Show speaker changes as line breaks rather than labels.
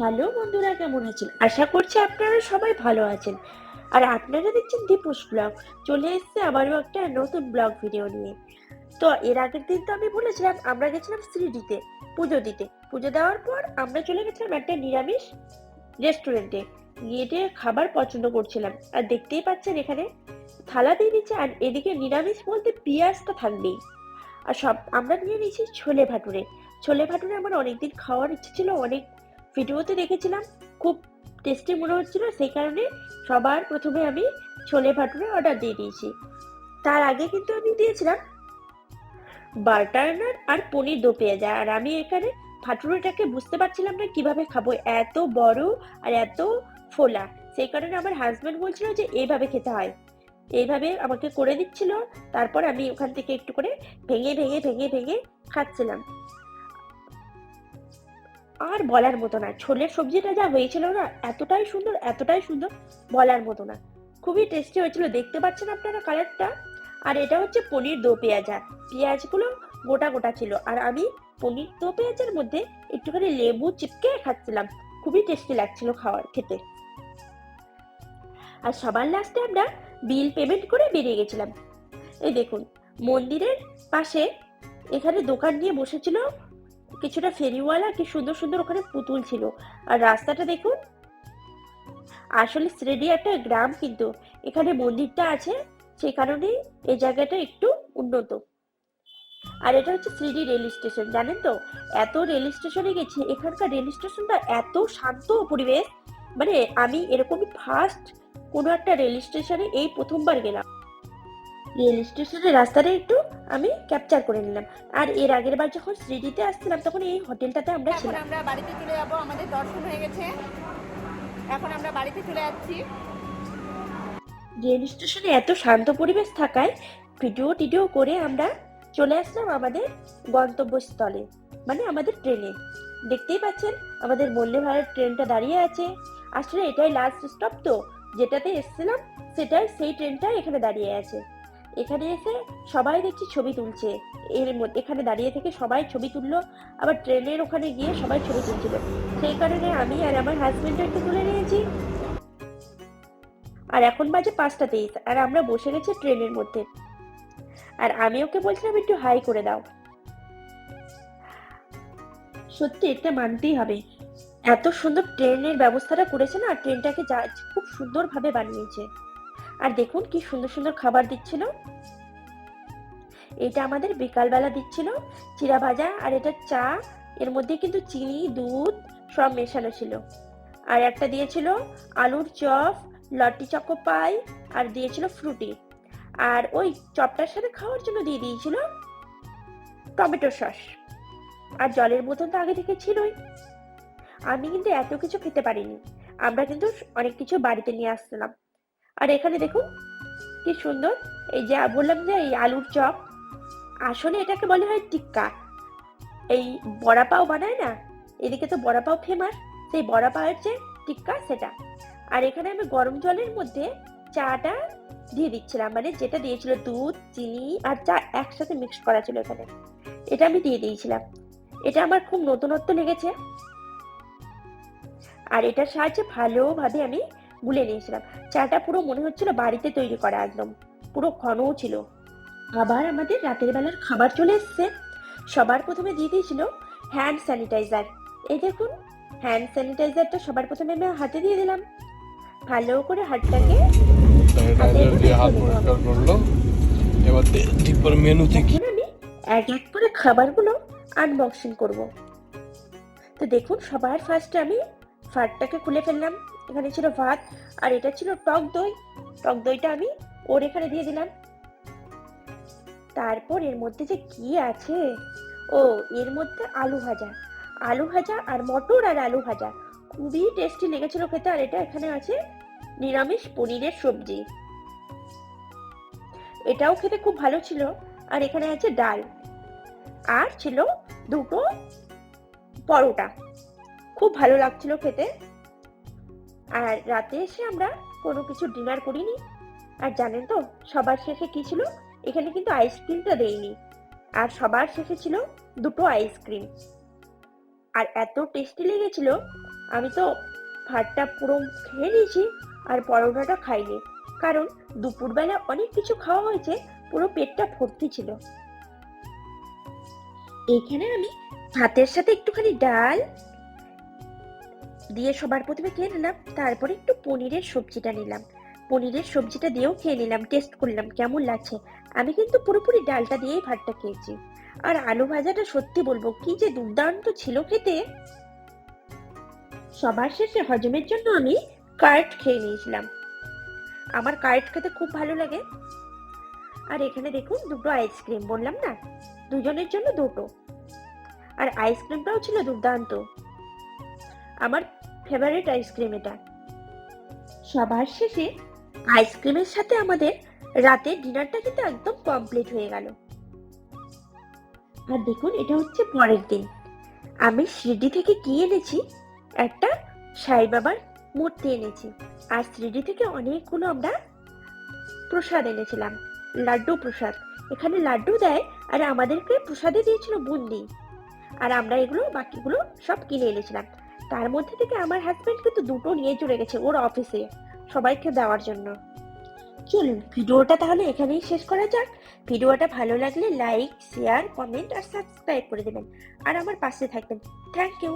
Hello বন্ধুরা, কেমন আছেন? আশা করছি আপনারা সবাই ভালো আছেন। আর আপনারা দেখছেন দীপুস ব্লগ। চলে এসেছে আবারও একটা নতুন ব্লগ ভিডিও নিয়ে। তো এর আগের দিন তো আমি বলেছিলাম আমরা গেছিলাম শিরডিতে পুজো দিতে। পুজো দেওয়ার পর আমরা চলে গেছিলাম একটা নিরামিষ রেস্টুরেন্টে। গিয়ে খাবার পছন্দ করছিলাম, আর দেখতেই পাচ্ছেন এখানে থালা দিয়ে দিচ্ছে, আর এদিকে নিরামিষ বলতে পেঁয়াজটা থাকবেই। আর সব আমরা নিয়ে নিয়েছি ছোলে ভাটুরে। ছোলে ভাটুরে আমার অনেকদিন খাওয়ার ইচ্ছে ছিল, অনেক ভিডিওতে দেখেছিলাম, খুব টেস্টি মনে হচ্ছিল, সেই কারণে সবার প্রথমে আমি ছোলে ভাটুরে অর্ডার দিয়ে দিয়েছি। তার আগে কিন্তু আমি দিয়েছিলাম বাটার নান আর পনির দো পেঁয়াজা। আর আমি এখানে ভাটুরেটাকে বুঝতে পারছিলাম না কিভাবে খাবো, এত বড় আর এত ফোলা। সেই কারণে আমার হাজবেন্ড বলছিল যে এইভাবে খেতে হয়, এইভাবে আমাকে করে দিচ্ছিল। তারপর আমি ওখান থেকে একটু করে ভেঙে ভেঙে ভেঙে ভেঙে খাচ্ছিলাম। আর বলার মতো না, ছোলের সবজিটা যা হয়েছিল না, এতটাই সুন্দর এতটাই সুন্দর, বলার মতো না। খুবই টেস্টি হয়েছিল, দেখতে পাচ্ছেন আপনারা কালারটা। আর এটা হচ্ছে পনির দো পেঁয়াজা। পেঁয়াজগুলো গোটা গোটা ছিল, আর আমি পনির দো পেঁয়াজের মধ্যে একটুখানি লেবু চিপকে খাচ্ছিলাম। খুবই টেস্টি লাগছিল খাওয়ার খেতে। আর সবার লাস্টে আমরা বিল পেমেন্ট করে বেরিয়ে গেছিলাম। এই দেখুন, মন্দিরের পাশে এখানে দোকান নিয়ে বসেছিল কিছুটা ফেরিওয়ালা, কি সুন্দর সুন্দর ওখানে পুতুল ছিল। আর রাস্তাটা দেখুন, আসলে শিরডি একটা গ্রাম, কিন্তু এখানে মন্দিরটা আছে, সেই কারণে এই জায়গাটা একটু উন্নত। আর এটা হচ্ছে শিরডি রেল স্টেশন, জানেন তো? এত রেল স্টেশনে গেছি, এখানকার রেল স্টেশনটা এত শান্ত পরিবেশ, মানে আমি এরকমই ফার্স্ট কোনো একটা রেল স্টেশনে এই প্রথমবার গেলাম। রেল স্টেশনের রাস্তাটা একটু আমি ক্যাপচার করে নিলাম। আর এর আগের বার যখন শিরডিতে আসছিলাম তখন এই হোটেলটাতে আমরা
এখন
ছিলাম।
আমরা বাড়িতে চলে যাব, আমাদের দর্শন হয়ে গেছে। এখন আমরা বাড়িতে চলে যাচ্ছি।
রেল স্টেশনে এত শান্ত পরিবেশ থাকায় ভিডিও টিডিও করে আমরা চলে আসলাম আমাদের গন্তব্যস্থলে, মানে আমাদের ট্রেনে। দেখতেই পাচ্ছেন আমাদের বন্দে ভারত ট্রেনটা দাঁড়িয়ে আছে। আসলে এটাই লাস্ট স্টপ, তো যেটাতে এসেছিলাম সেটাই, সেই ট্রেনটাই এখানে দাঁড়িয়ে আছে। এখানে এসে সবাই দেখছি ছবি তুলছে। এর মধ্যে এখানে দাঁড়িয়ে থেকে সবাই ছবি তুললো, আবার ট্রেনের ওখানে গিয়ে সবাই ছবি তুলছিল। সেই কারণে আমি আর আমার হাজবেন্ডও একটু তুলে নিয়েছি। আর এখন বাজে 5টা 23, আর আমরা বসে গেছি ট্রেনের মধ্যে। আর আমি ওকে বলছিলাম একটু হাই করে দাও। সত্যি এটা মানতেই হবে, এত সুন্দর ট্রেনের ব্যবস্থাটা করেছে না, ট্রেনটাকে যা খুব সুন্দর ভাবে বানিয়েছে। আর দেখুন কি সুন্দর সুন্দর খাবার দিচ্ছিল। এটা আমাদের বিকালবেলা দিচ্ছিল চিড়া ভাজা, আর এটা চা। এর মধ্যে কিন্তু চিনি দুধ সব মেশানো ছিল। আর একটা দিয়েছিল আলুর চপ, লটি চকো পাই, আর দিয়েছিল ফ্রুটি। আর ওই চপটার সাথে খাওয়ার জন্য দিয়ে দিয়েছিল টমেটো সস। আর জলের বোতল তো আগে থেকে ছিলই। আমি কিন্তু এত কিছু খেতে পারিনি, আমরা কিন্তু অনেক কিছু বাড়িতে নিয়ে আসছিলাম। আর এখানে দেখুন কি সুন্দর, এই যে বললাম যে এই আলুর চপ, আসলে এটাকে বলা হয় টিক্কা। এই বড়া পাও বানায় না, এদিকে তো বড়া পাও ফেমাস, সেই বড়া পাওয়ের যে টিক্কা সেটা। আর এখানে আমি গরম জলের মধ্যে চাটা দিয়ে দিচ্ছিলাম, মানে যেটা দিয়েছিল দুধ চিনি আর চা একসাথে মিক্স করা ছিল এখানে, এটা আমি দিয়ে দিয়েছিলাম। এটা আমার খুব নতুনত্ব লেগেছে। আর এটার সাহায্যে ভালোভাবে আমি গুলে নিয়েছিলাম। চাটা পুরো মনে হচ্ছিল বাড়িতে তৈরি করা, একদম পুরো ঘনও ছিল। আবার আমাদের রাতের বেলার খাবার চলে এসছে। সবার প্রথমে দিয়ে দিয়েছিল হ্যান্ড স্যানিটাইজার। এই দেখুন, হ্যান্ড স্যানিটাইজারটা সবার প্রথমে আমি হাতে দিয়ে দিলাম। ভালো করে হাতটাকে হাতের
স্যানিটাইজার
মধ্যে
দিয়ে হাত
ধুয়ে নিতে হবে।
পরিষ্কার করলো। এবার দীপর মেনু থেকে
এখন আমি এক এক করে খাবারগুলো আনবক্সিং করব। তো দেখুন, সবার ফার্স্টে আমি ভাতটাকে খুলে ফেললাম। এখানে ছিল ভাত, আর এটা ছিল টক দই। টক দইটা আমি ওর এখানে দিয়ে দিলাম। তারপর এর মধ্যে যে কি আছে, ও, এর মধ্যে আলু ভাজা। আলু ভাজা আর মটর আর আলু ভাজা খুবই টেস্টি লেগেছিল খেতে। আর এটা এখানে আছে নিরামিষ পনিরের সবজি, এটাও খেতে খুব ভালো ছিল। আর এখানে আছে ডাল, আর ছিল দুটো পরোটা, খুব ভালো লাগছিল খেতে। আর রাতে এসে আমরা কোনো কিছু ডিনার করিনি। আর জানেন তো সবার শেষে কি ছিল? এখানে কিন্তু আইসক্রিমটা দেয়নি, আর সবার শেষে ছিল দুটো আইসক্রিম। আর এত টেস্টি লেগেছিল, আমি তো ভাতটা পুরো খেয়ে নিয়েছি আর পরোটাটা খাইনি, কারণ দুপুরবেলা অনেক কিছু খাওয়া হয়েছে, পুরো পেটটা ভর্তি ছিল। এখানে আমি ভাতের সাথে একটুখানি ডাল দিয়ে সবার প্রথমে খেয়ে নিলাম, তারপরে একটু পনিরের সবজিটা নিলাম। পনিরের সবজিটা দিয়েও খেয়ে নিলাম, টেস্ট করলাম কেমন লাগছে। আমি কিন্তু পুরোপুরি ডালটা দিয়েই ভাতটা খেয়েছি। আর আলু ভাজাটা সত্যি বলবো কি যে দুর্দান্ত ছিল খেতে। সবার শেষে হজমের জন্য আমি কার্ড খেয়ে নিয়েছিলাম। আমার কার্ড খেতে খুব ভালো লাগে। আর এখানে দেখুন দুটো আইসক্রিম, বললাম না দুজনের জন্য দুটো। আর আইসক্রিমটাও ছিল দুর্দান্ত, আমার ফেভারিট আইসক্রিম এটা। সবার শেষে আইসক্রিমের সাথে আমাদের রাতের ডিনারটা কিন্তু একদম কমপ্লিট হয়ে গেল। আর দেখুন এটা হচ্ছে পরের দিন। আমি শিরডি থেকে কি এনেছি, একটা সাই বাবার মূর্তি এনেছি। আর শিরডি থেকে অনেকগুলো আমরা প্রসাদ এনেছিলাম, লাড্ডু প্রসাদ। এখানে লাড্ডু দেয় আর আমাদেরকে প্রসাদে দিয়েছিল বুন্দি। আর আমরা এগুলো বাকিগুলো সব কিনে এনেছিলাম। তার মধ্যে থেকে আমার হাজবেন্ড কিন্তু দুটো নিয়ে চলে গেছে ওর অফিসে সবাইকে দেওয়ার জন্য। চলুন ভিডিওটা তাহলে এখানেই শেষ করা যাক। ভিডিওটা ভালো লাগলে লাইক, শেয়ার, কমেন্ট আর সাবস্ক্রাইব করে দেবেন আর আমার পাশে থাকবেন। Thank you.